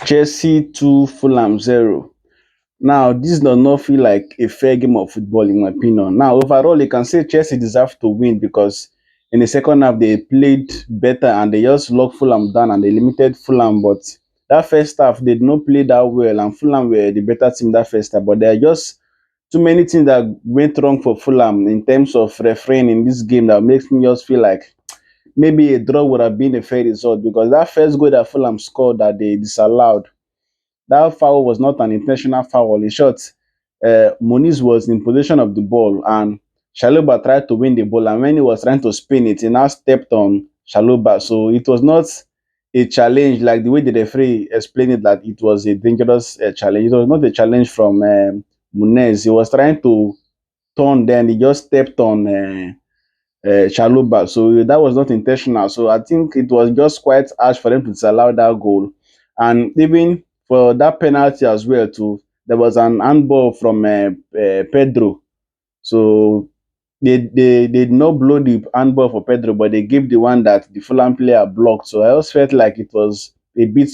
Chelsea 2, Fulham 0. Now, this does not feel like a fair game of football, in my opinion. Now, overall, you can say Chelsea deserve to win because in the second half they played better and they just locked Fulham down and they limited Fulham. But that first half they did not play that well, and Fulham were the better team that first half. But there are just too many things that went wrong for Fulham in terms of refereeing in this game that makes me just feel like maybe a draw would have been a fair result because that first goal that Fulham scored that they disallowed, that foul was not an intentional foul. In short, Muniz was in possession of the ball and Shaluba tried to win the ball. And when he was trying to spin it, he now stepped on Shaluba. So it was not a challenge like the way the referee explained it, that it was a dangerous challenge. It was not a challenge from Muniz. He was trying to turn, then he just stepped on Chaluba. So that was not intentional. So I think it was just quite harsh for them to disallow that goal. And even for that penalty as well, too, there was an handball from Pedro. So they did not blow the handball for Pedro, but they gave the one that the Fulham player blocked. So I always felt like it was a bit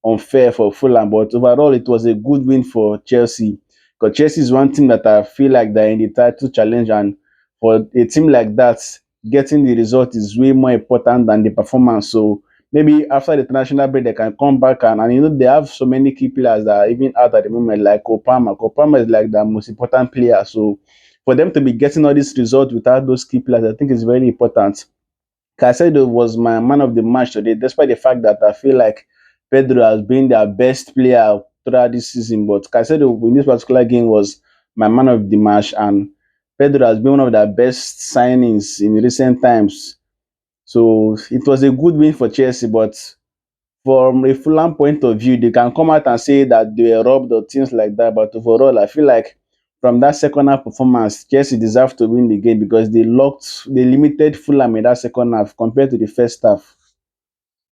unfair for Fulham, but overall it was a good win for Chelsea. Because Chelsea is one team that I feel like they're in the title challenge, and for a team like that, getting the result is way more important than the performance. So maybe after the international break, they can come back and they have so many key players that are even out at the moment, like Kopama. Kopama is like the most important player. So for them to be getting all these results without those key players, I think is very important. Caicedo was my man of the match today, despite the fact that I feel like Pedro has been their best player throughout this season. But Caicedo in this particular game was my man of the match, and Pedro has been one of their best signings in recent times. So it was a good win for Chelsea, but from a Fulham point of view, they can come out and say that they were robbed or things like that. But overall, I feel like from that second half performance, Chelsea deserved to win the game because they limited Fulham in that second half compared to the first half.